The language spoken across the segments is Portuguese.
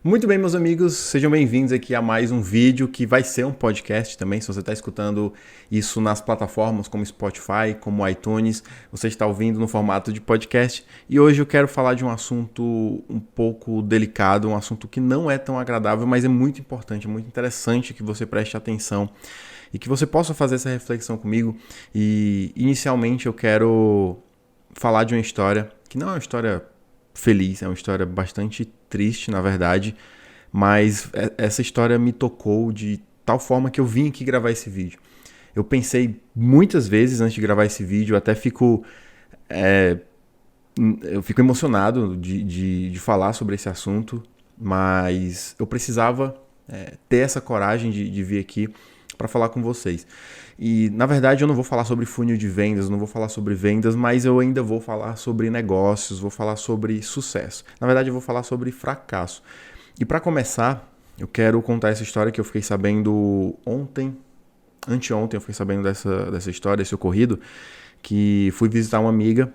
Muito bem, meus amigos, sejam bem-vindos aqui a mais um vídeo que vai ser um podcast também. Se você está escutando isso nas plataformas como Spotify, como iTunes, você está ouvindo no formato de podcast. E hoje eu quero falar de um assunto um pouco delicado, um assunto que não é tão agradável, mas é muito importante, é muito interessante que você preste atenção e que você possa fazer essa reflexão comigo. E inicialmente eu quero falar de uma história que não é uma história feliz, é uma história bastante triste, na verdade, mas essa história me tocou de tal forma que eu vim aqui gravar esse vídeo. Eu pensei muitas vezes antes de gravar esse vídeo, até eu fico emocionado de falar sobre esse assunto, mas eu precisava ter essa coragem de vir aqui para falar com vocês. E, na verdade, eu não vou falar sobre funil de vendas, não vou falar sobre vendas, mas eu ainda vou falar sobre negócios, vou falar sobre sucesso. Na verdade, eu vou falar sobre fracasso. E para começar, eu quero contar essa história que eu fiquei sabendo anteontem eu fiquei sabendo dessa história, desse ocorrido, que fui visitar uma amiga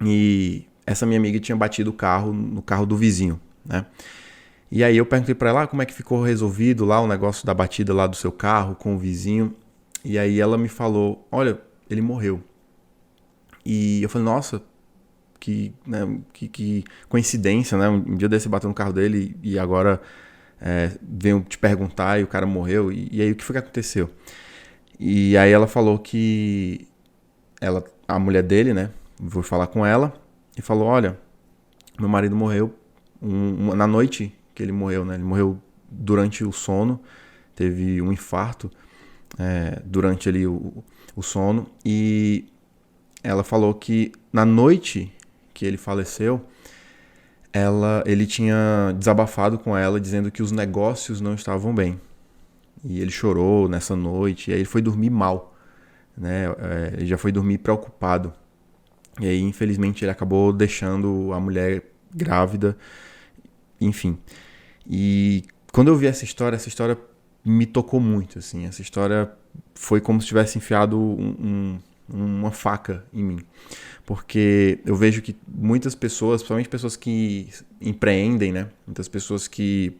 e essa minha amiga tinha batido o carro no carro do vizinho, né? E aí eu perguntei para ela como é que ficou resolvido lá o negócio da batida lá do seu carro com o vizinho. E aí ela me falou, olha, ele morreu. E eu falei, nossa, que coincidência, né? Um dia desse bateu no carro dele e agora venho te perguntar e o cara morreu. E aí o que foi que aconteceu? E aí ela falou que a mulher dele, né? Vou falar com ela e falou, olha, meu marido morreu na noite que ele morreu, né? Ele morreu durante o sono, teve um infarto durante ali o sono. E ela falou que na noite que ele faleceu, ele tinha desabafado com ela dizendo que os negócios não estavam bem. E ele chorou nessa noite, e aí ele foi dormir mal, né? Ele já foi dormir preocupado. E aí, infelizmente, ele acabou deixando a mulher grávida, enfim. E quando eu vi essa história me tocou muito, assim. Essa história foi como se tivesse enfiado uma faca em mim. Porque eu vejo que muitas pessoas, principalmente pessoas que empreendem, né? Muitas pessoas que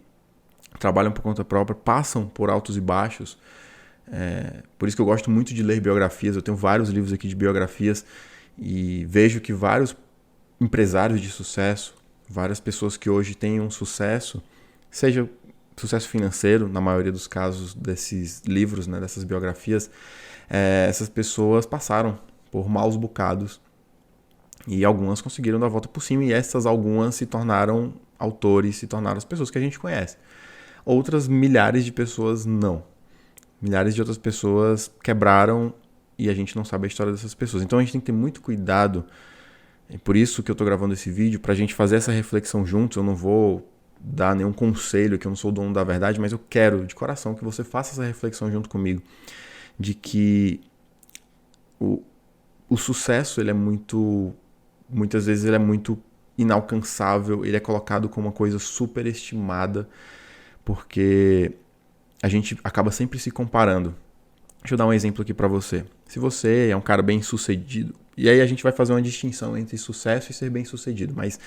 trabalham por conta própria, passam por altos e baixos. Por isso que eu gosto muito de ler biografias. Eu tenho vários livros aqui de biografias e vejo que vários empresários de sucesso, várias pessoas que hoje têm um sucesso, seja sucesso financeiro, na maioria dos casos desses livros, né, dessas biografias, essas pessoas passaram por maus bocados e algumas conseguiram dar a volta por cima e essas algumas se tornaram autores, se tornaram as pessoas que a gente conhece. Outras milhares de pessoas não. Milhares de outras pessoas quebraram e a gente não sabe a história dessas pessoas. Então a gente tem que ter muito cuidado. É por isso que eu estou gravando esse vídeo, para a gente fazer essa reflexão juntos. Eu não vou dar nenhum conselho, que eu não sou o dono da verdade, mas eu quero, de coração, que você faça essa reflexão junto comigo. De que o sucesso, ele é muitas vezes ele é muito inalcançável, ele é colocado como uma coisa superestimada, porque a gente acaba sempre se comparando. Deixa eu dar um exemplo aqui pra você. Se você é um cara bem sucedido, e aí a gente vai fazer uma distinção entre sucesso e ser bem sucedido, mas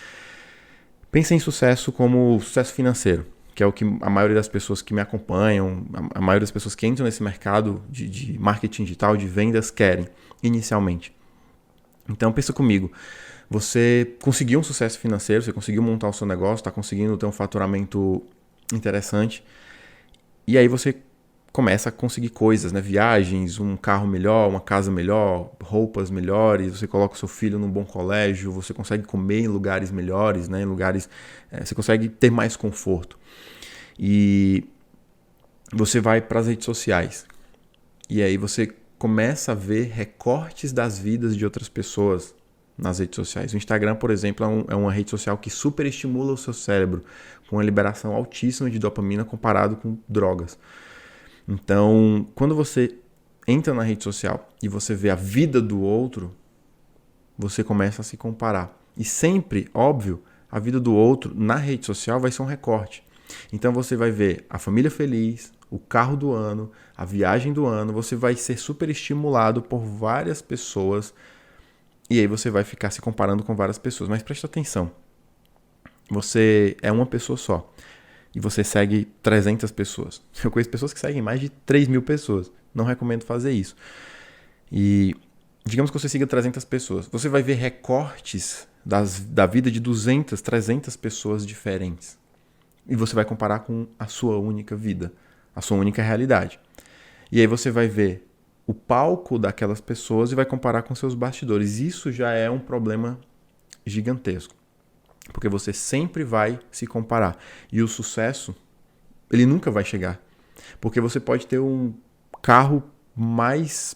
pensa em sucesso como sucesso financeiro, que é o que a maioria das pessoas que me acompanham, a maioria das pessoas que entram nesse mercado de marketing digital, de vendas, querem, inicialmente. Então pensa comigo, você conseguiu um sucesso financeiro, você conseguiu montar o seu negócio, está conseguindo ter um faturamento interessante, e aí você começa a conseguir coisas, né? Viagens, um carro melhor, uma casa melhor, roupas melhores, você coloca o seu filho num bom colégio, você consegue comer em lugares melhores, né? Em lugares, você consegue ter mais conforto. E você vai para as redes sociais. E aí você começa a ver recortes das vidas de outras pessoas nas redes sociais. O Instagram, por exemplo, é uma rede social que superestimula o seu cérebro, com uma liberação altíssima de dopamina comparado com drogas. Então, quando você entra na rede social e você vê a vida do outro, você começa a se comparar. E sempre, óbvio, a vida do outro na rede social vai ser um recorte. Então você vai ver a família feliz, o carro do ano, a viagem do ano, você vai ser super estimulado por várias pessoas e aí você vai ficar se comparando com várias pessoas. Mas presta atenção, você é uma pessoa só. e você segue 300 pessoas. Eu conheço pessoas que seguem mais de 3.000 pessoas. Não recomendo fazer isso. E digamos que você siga 300 pessoas. Você vai ver recortes da vida de 200, 300 pessoas diferentes. E você vai comparar com a sua única vida, a sua única realidade. E aí você vai ver o palco daquelas pessoas e vai comparar com seus bastidores. Isso já é um problema gigantesco. Porque você sempre vai se comparar. E o sucesso, ele nunca vai chegar. Porque você pode ter um carro mais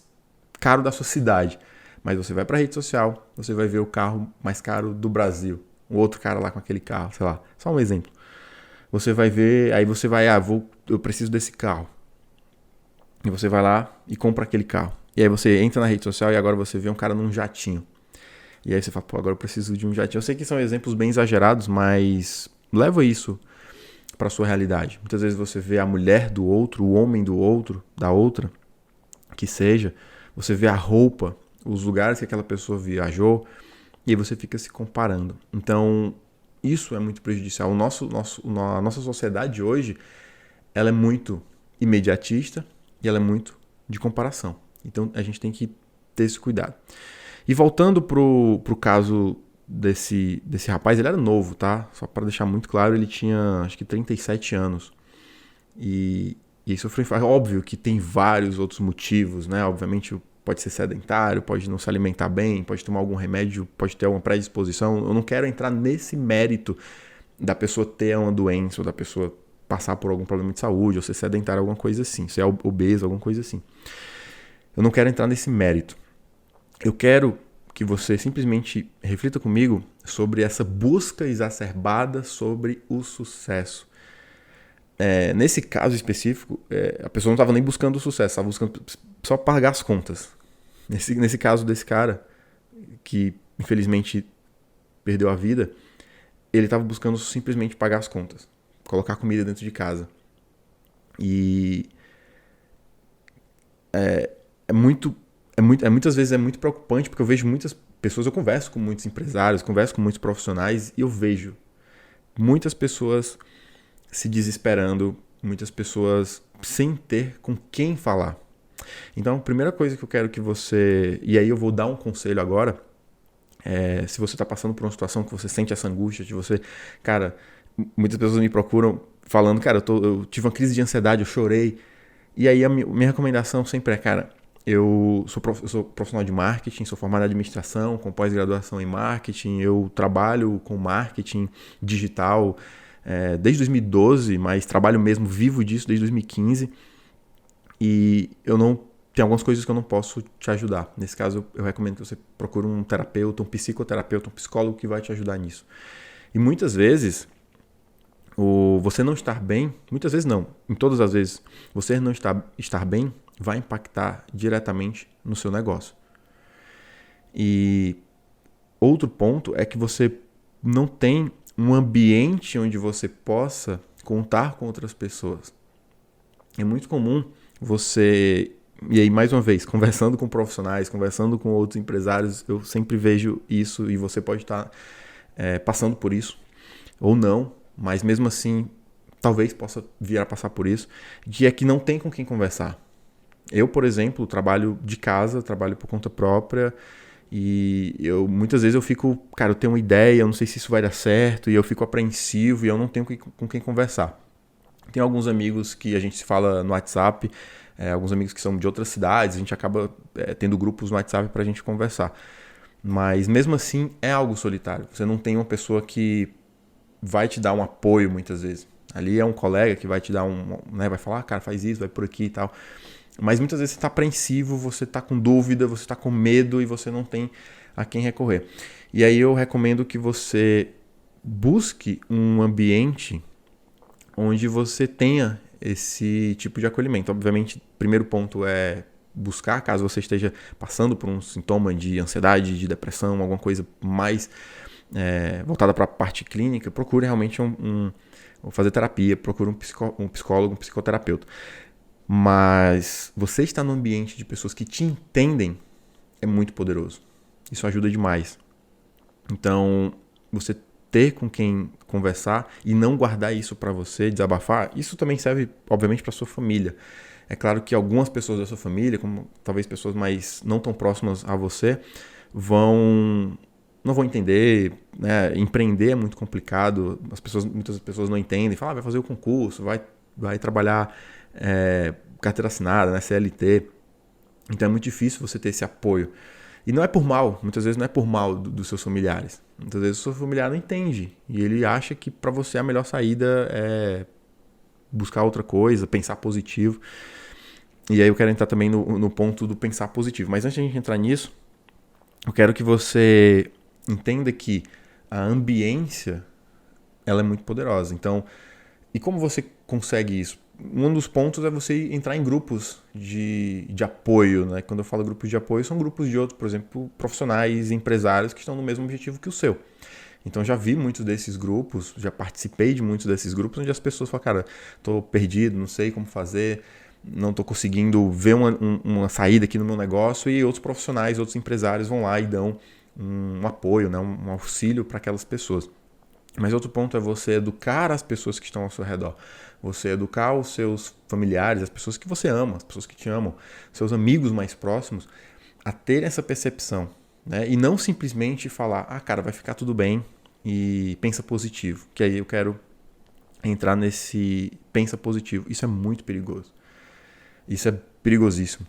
caro da sua cidade, mas você vai para a rede social, você vai ver o carro mais caro do Brasil. O outro cara lá com aquele carro, sei lá. Só um exemplo. Você vai ver, aí você vai, eu preciso desse carro. E você vai lá e compra aquele carro. E aí você entra na rede social e agora você vê um cara num jatinho. E aí você fala, agora eu preciso de um jatinho. Eu sei que são exemplos bem exagerados, mas leva isso para sua realidade. Muitas vezes você vê a mulher do outro, o homem do outro, da outra, que seja. Você vê a roupa, os lugares que aquela pessoa viajou, e aí você fica se comparando. Então, isso é muito prejudicial. A nossa sociedade hoje, ela é muito imediatista e ela é muito de comparação. Então, a gente tem que ter esse cuidado. E voltando pro caso desse rapaz, ele era novo, tá? Só para deixar muito claro, ele tinha acho que 37 anos. E isso foi óbvio que tem vários outros motivos, né? Obviamente pode ser sedentário, pode não se alimentar bem, pode tomar algum remédio, pode ter alguma predisposição. Eu não quero entrar nesse mérito da pessoa ter uma doença ou da pessoa passar por algum problema de saúde ou ser sedentário, alguma coisa assim, ser obeso, alguma coisa assim. Eu não quero entrar nesse mérito. Eu quero que você simplesmente reflita comigo sobre essa busca exacerbada sobre o sucesso. Nesse caso específico, a pessoa não estava nem buscando o sucesso, estava buscando só pagar as contas. Nesse caso desse cara, que infelizmente perdeu a vida, ele estava buscando simplesmente pagar as contas, colocar comida dentro de casa. E muitas vezes é muito preocupante, porque eu vejo muitas pessoas, eu converso com muitos empresários, converso com muitos profissionais, e eu vejo muitas pessoas se desesperando, muitas pessoas sem ter com quem falar. Então, a primeira coisa que eu quero que você... E aí eu vou dar um conselho agora. Se você está passando por uma situação que você sente essa angústia de você... Cara, muitas pessoas me procuram falando, cara, eu tive uma crise de ansiedade, eu chorei. E aí a minha recomendação sempre é, cara, eu sou profissional de marketing, sou formado em administração, com pós-graduação em marketing, eu trabalho com marketing digital desde 2012, mas trabalho mesmo, vivo disso desde 2015. E tem algumas coisas que eu não posso te ajudar. Nesse caso, eu recomendo que você procure um terapeuta, um psicoterapeuta, um psicólogo que vai te ajudar nisso. E muitas vezes, você não estar bem, muitas vezes não, em todas as vezes, você não estar bem vai impactar diretamente no seu negócio. E outro ponto é que você não tem um ambiente onde você possa contar com outras pessoas. É muito comum você... E aí, mais uma vez, conversando com profissionais, conversando com outros empresários, eu sempre vejo isso e você pode estar passando por isso ou não, mas mesmo assim, talvez possa vir a passar por isso, que é que não tem com quem conversar. Eu, por exemplo, trabalho de casa, trabalho por conta própria e muitas vezes eu fico, cara, eu tenho uma ideia, eu não sei se isso vai dar certo e eu fico apreensivo e eu não tenho com quem conversar. Tem alguns amigos que a gente se fala no WhatsApp, alguns amigos que são de outras cidades, a gente acaba tendo grupos no WhatsApp pra gente conversar. Mas mesmo assim é algo solitário, você não tem uma pessoa que vai te dar um apoio muitas vezes. Ali é um colega que vai te dar vai falar, cara, faz isso, vai por aqui e tal. Mas muitas vezes você está apreensivo, você está com dúvida, você está com medo e você não tem a quem recorrer. E aí eu recomendo que você busque um ambiente onde você tenha esse tipo de acolhimento. Obviamente, o primeiro ponto é buscar, caso você esteja passando por um sintoma de ansiedade, de depressão, alguma coisa mais voltada para a parte clínica, procure realmente fazer terapia, procure um psicólogo, um psicoterapeuta. Mas você estar num ambiente de pessoas que te entendem é muito poderoso. Isso ajuda demais. Então, você ter com quem conversar e não guardar isso para você, desabafar, isso também serve, obviamente, para sua família. É claro que algumas pessoas da sua família, como talvez pessoas mais não tão próximas a você, não vão entender, né? Empreender é muito complicado, muitas pessoas não entendem, falam, vai fazer o concurso, vai trabalhar carteira assinada, né? CLT. Então é muito difícil você ter esse apoio. E não é por mal, muitas vezes não é por mal dos seus familiares. Muitas vezes o seu familiar não entende e ele acha que para você a melhor saída é buscar outra coisa, pensar positivo. E aí eu quero entrar também no ponto do pensar positivo. Mas antes de a gente entrar nisso, eu quero que você entenda que a ambiência ela é muito poderosa. Então, e como você consegue isso? Um dos pontos é você entrar em grupos de apoio, né? Quando eu falo grupos de apoio, são grupos de outros, por exemplo, profissionais, empresários que estão no mesmo objetivo que o seu. Então já vi muitos desses grupos, já participei de muitos desses grupos, onde as pessoas falam, cara, tô perdido, não sei como fazer, não tô conseguindo ver uma saída aqui no meu negócio, e outros profissionais, outros empresários vão lá e dão um apoio, né? Um auxílio para aquelas pessoas. Mas outro ponto é você educar as pessoas que estão ao seu redor. Você educar os seus familiares, as pessoas que você ama, as pessoas que te amam, seus amigos mais próximos, a ter essa percepção. Né? E não simplesmente falar, cara, vai ficar tudo bem e pensa positivo. Que aí eu quero entrar nesse pensa positivo. Isso é muito perigoso. Isso é perigosíssimo.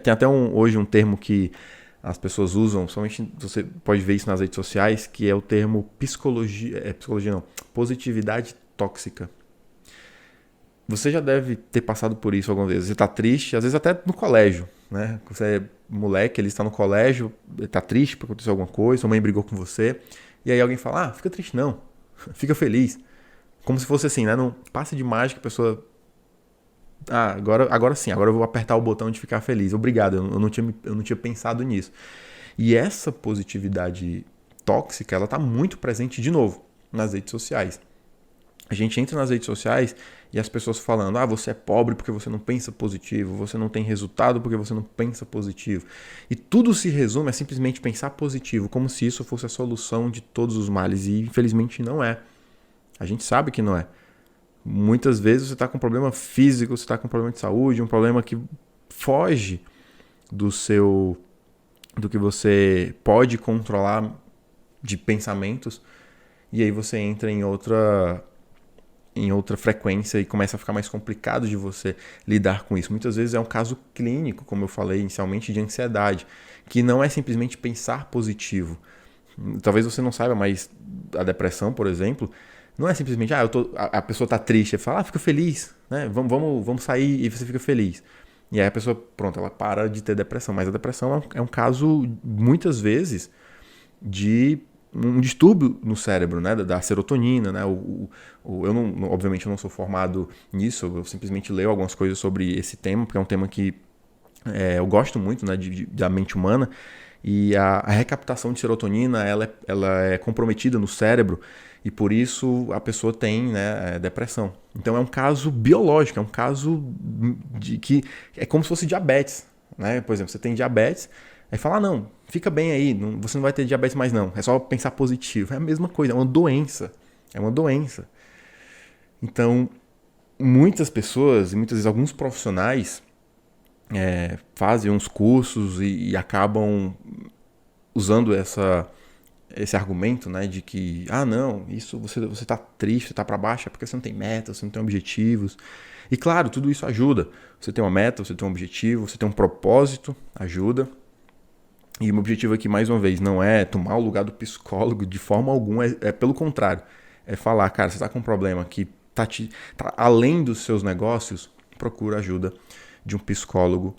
Tem até hoje um termo que as pessoas usam, somente você pode ver isso nas redes sociais, que é o termo positividade tóxica. Você já deve ter passado por isso algumas vezes. Você está triste, às vezes até no colégio, né? Você é moleque, ele está no colégio, está triste porque aconteceu alguma coisa, sua mãe brigou com você, e aí alguém fala, fica triste não, fica feliz. Como se fosse assim, né? Não passe de mágica, a pessoa... agora sim, agora eu vou apertar o botão de ficar feliz. Obrigado, eu não tinha pensado nisso. E essa positividade tóxica, ela está muito presente de novo nas redes sociais. A gente entra nas redes sociais e as pessoas falando, você é pobre porque você não pensa positivo, você não tem resultado porque você não pensa positivo. E tudo se resume a simplesmente pensar positivo, como se isso fosse a solução de todos os males. E infelizmente não é. A gente sabe que não é. Muitas vezes você está com um problema físico, você está com um problema de saúde, um problema que foge do que você pode controlar de pensamentos, e aí você entra em outra frequência e começa a ficar mais complicado de você lidar com isso. Muitas vezes é um caso clínico, como eu falei inicialmente, de ansiedade, que não é simplesmente pensar positivo. Talvez você não saiba, mas a depressão, por exemplo, não é simplesmente, a pessoa está triste, fala, fica feliz, né? Vamos sair e você fica feliz. E aí a pessoa, pronto, ela para de ter depressão. Mas a depressão é um caso, muitas vezes, de um distúrbio no cérebro, né? Da serotonina, né? Obviamente eu não sou formado nisso, eu simplesmente leio algumas coisas sobre esse tema, porque é um tema que eu gosto muito, né? Da mente humana. E a recaptação de serotonina, ela é comprometida no cérebro, e por isso a pessoa tem, né, depressão. Então é um caso biológico, é um caso de que é como se fosse diabetes. Né? Por exemplo, você tem diabetes, aí fala, não, fica bem aí, você não vai ter diabetes mais não, é só pensar positivo. É a mesma coisa, é uma doença. É uma doença. Então, muitas pessoas, e muitas vezes alguns profissionais, fazem uns cursos e acabam usando esse argumento, né, de que, não, isso você tá triste, você tá para baixo, é porque você não tem metas, você não tem objetivos. E claro, tudo isso ajuda. Você tem uma meta, você tem um objetivo, você tem um propósito, ajuda. E o meu objetivo aqui, mais uma vez, não é tomar o lugar do psicólogo de forma alguma, é pelo contrário. É falar, cara, você tá com um problema que tá além dos seus negócios, procura ajuda de um psicólogo,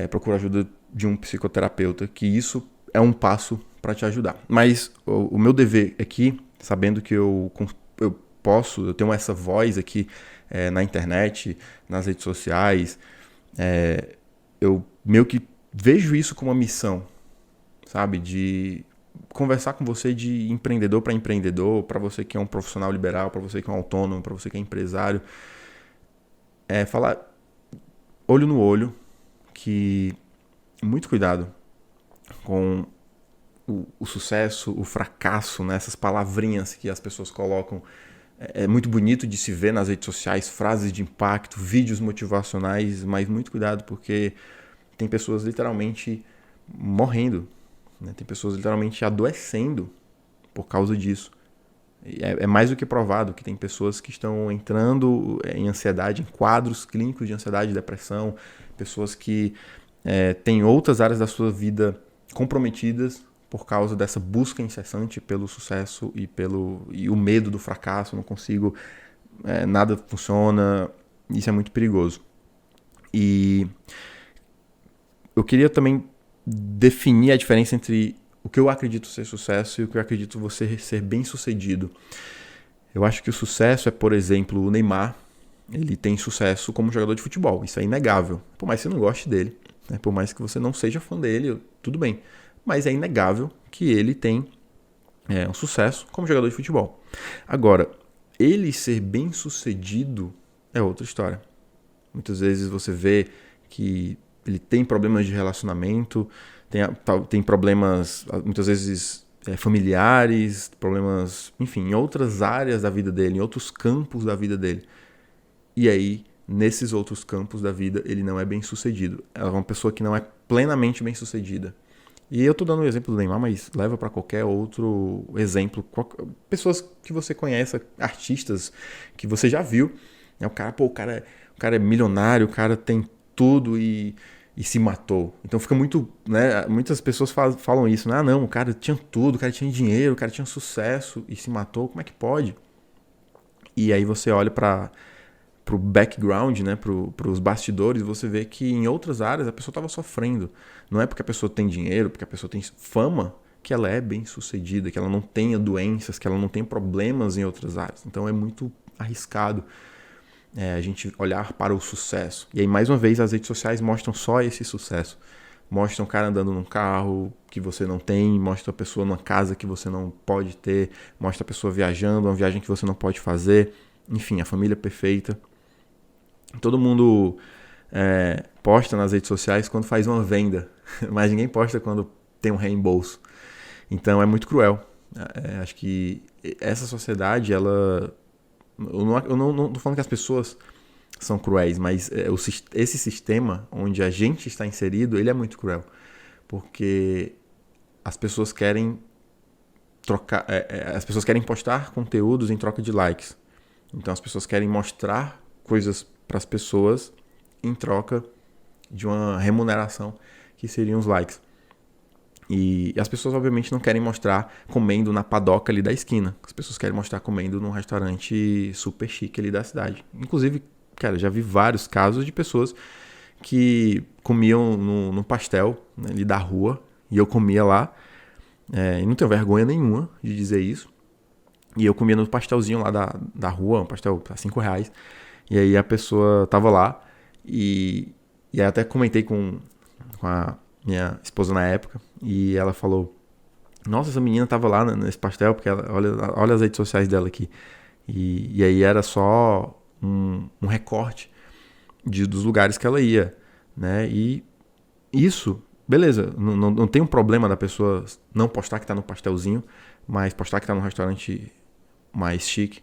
procura ajuda de um psicoterapeuta, que isso é um passo para te ajudar. Mas o meu dever aqui, sabendo que eu tenho essa voz aqui na internet, nas redes sociais, eu meio que vejo isso como uma missão, sabe? De conversar com você de empreendedor para empreendedor, para você que é um profissional liberal, para você que é um autônomo, para você que é empresário. Falar olho no olho, que muito cuidado com o sucesso, o fracasso, né? Essas palavrinhas que as pessoas colocam. É muito bonito de se ver nas redes sociais, frases de impacto, vídeos motivacionais, mas muito cuidado porque tem pessoas literalmente morrendo, né? Tem pessoas literalmente adoecendo por causa disso. É mais do que provado que tem pessoas que estão entrando em ansiedade, em quadros clínicos de ansiedade e depressão, pessoas que têm outras áreas da sua vida comprometidas por causa dessa busca incessante pelo sucesso e o medo do fracasso, não consigo, nada funciona, isso é muito perigoso. E eu queria também definir a diferença entre o que eu acredito ser sucesso e o que eu acredito você ser bem-sucedido. Eu acho que o sucesso é, por exemplo, o Neymar. Ele tem sucesso como jogador de futebol, isso é inegável. Por mais que você não goste dele, né? Por mais que você não seja fã dele, tudo bem. Mas é inegável que ele tem um sucesso como jogador de futebol. Agora, ele ser bem-sucedido é outra história. Muitas vezes você vê que ele tem problemas de relacionamento, tem problemas, muitas vezes, familiares, problemas, enfim, em outras áreas da vida dele, em outros campos da vida dele. E aí, nesses outros campos da vida, ele não é bem sucedido. É uma pessoa que não é plenamente bem sucedida. E eu tô dando o exemplo do Neymar, mas leva para qualquer outro exemplo. Pessoas que você conhece, artistas que você já viu. O cara é milionário, o cara tem tudo e se matou. Então fica muito, né? Muitas pessoas falam isso, né? Ah, não, o cara tinha tudo, o cara tinha dinheiro, o cara tinha sucesso e se matou. Como é que pode? E aí você olha pro background, né, pros bastidores, você vê que em outras áreas a pessoa estava sofrendo. Não é porque a pessoa tem dinheiro, porque a pessoa tem fama, que ela é bem sucedida, que ela não tenha doenças, que ela não tenha problemas em outras áreas. Então é muito arriscado a gente olhar para o sucesso. E aí, mais uma vez, as redes sociais mostram só esse sucesso. Mostram o cara andando num carro que você não tem, mostra a pessoa numa casa que você não pode ter, mostra a pessoa viajando, uma viagem que você não pode fazer. Enfim, a família perfeita. Todo mundo posta nas redes sociais quando faz uma venda, mas ninguém posta quando tem um reembolso. Então é muito cruel. Acho que essa sociedade, ela... Eu não tô falando que as pessoas são cruéis, mas esse sistema onde a gente está inserido, ele é muito cruel. Porque as pessoas querem trocar... as pessoas querem postar conteúdos em troca de likes. Então as pessoas querem mostrar coisas para as pessoas em troca de uma remuneração que seriam os likes. E as pessoas obviamente não querem mostrar comendo na padoca ali da esquina. As pessoas querem mostrar comendo num restaurante super chique ali da cidade. Inclusive, cara, já vi vários casos de pessoas que comiam no pastel, né, ali da rua, e eu comia lá, e não tenho vergonha nenhuma de dizer isso. E eu comia no pastelzinho lá da rua, um pastel a R$5. E aí a pessoa tava lá e aí até comentei com a minha esposa na época e ela falou: nossa, essa menina tava lá nesse pastel porque olha as redes sociais dela aqui. E aí era só um recorte dos lugares que ela ia, né? E isso, beleza, não tem um problema da pessoa não postar que tá no pastelzinho, mas postar que tá num restaurante mais chique.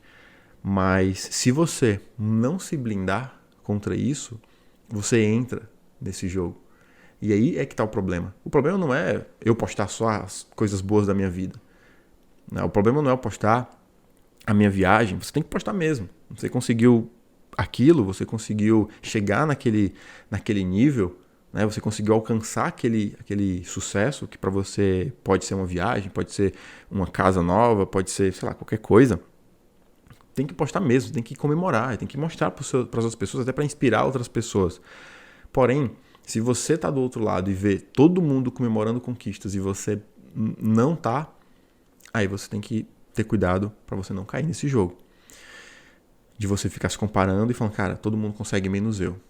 Mas se você não se blindar contra isso, você entra nesse jogo. E aí é que tá o problema. O problema não é eu postar só as coisas boas da minha vida. O problema não é eu postar a minha viagem. Você tem que postar mesmo. Você conseguiu aquilo, você conseguiu chegar naquele nível, né? Você conseguiu alcançar aquele sucesso que para você pode ser uma viagem, pode ser uma casa nova, pode ser, sei lá, qualquer coisa. Tem que postar mesmo, tem que comemorar, tem que mostrar para as outras pessoas, até para inspirar outras pessoas. Porém, se você tá do outro lado e vê todo mundo comemorando conquistas e você não tá, aí você tem que ter cuidado para você não cair nesse jogo. De você ficar se comparando e falando, cara, todo mundo consegue menos eu.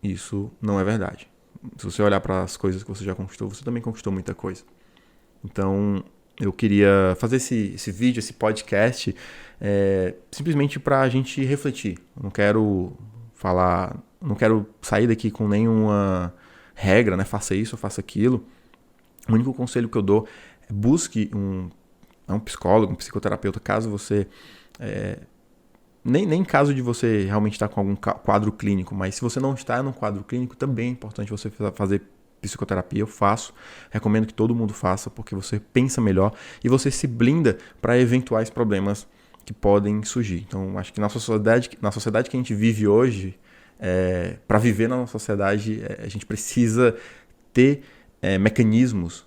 Isso não é verdade. Se você olhar para as coisas que você já conquistou, você também conquistou muita coisa. Então, eu queria fazer esse vídeo, esse podcast, simplesmente para a gente refletir. Eu não quero falar, não quero sair daqui com nenhuma regra, né? Faça isso, faça aquilo. O único conselho que eu dou busque um psicólogo, um psicoterapeuta, caso você... Nem caso de você realmente estar com algum quadro clínico, mas se você não está num quadro clínico, também é importante você fazer psicoterapia. Eu faço, recomendo que todo mundo faça, porque você pensa melhor e você se blinda para eventuais problemas que podem surgir. Então, acho que na sociedade que a gente vive hoje, para viver na nossa sociedade, a gente precisa ter mecanismos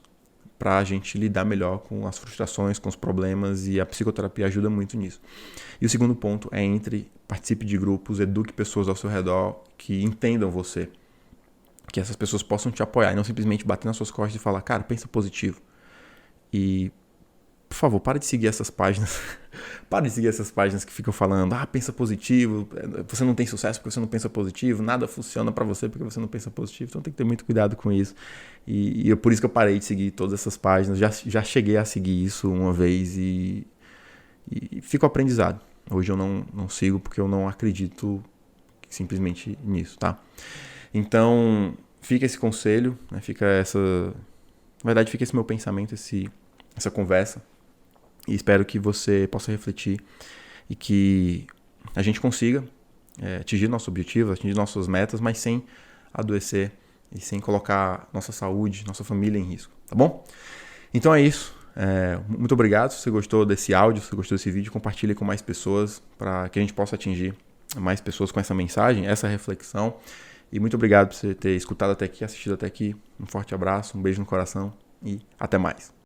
para a gente lidar melhor com as frustrações, com os problemas, e a psicoterapia ajuda muito nisso. E o segundo ponto é participe de grupos, eduque pessoas ao seu redor que entendam você, que essas pessoas possam te apoiar e não simplesmente bater nas suas costas e falar, cara, pensa positivo. E, por favor, para de seguir essas páginas. Para de seguir essas páginas que ficam falando, pensa positivo, você não tem sucesso porque você não pensa positivo, nada funciona para você porque você não pensa positivo. Então tem que ter muito cuidado com isso. E por isso que eu parei de seguir todas essas páginas. Já cheguei a seguir isso uma vez e fico aprendizado. Hoje eu não sigo porque eu não acredito simplesmente nisso, tá? Então, fica esse conselho, né? Na verdade, fica esse meu pensamento, essa conversa. E espero que você possa refletir e que a gente consiga atingir nosso objetivo, atingir nossas metas, mas sem adoecer e sem colocar nossa saúde, nossa família em risco, tá bom? Então é isso. Muito obrigado. Se você gostou desse áudio, se você gostou desse vídeo, compartilhe com mais pessoas para que a gente possa atingir mais pessoas com essa mensagem, essa reflexão. E muito obrigado por você ter escutado até aqui, assistido até aqui. Um forte abraço, um beijo no coração e até mais.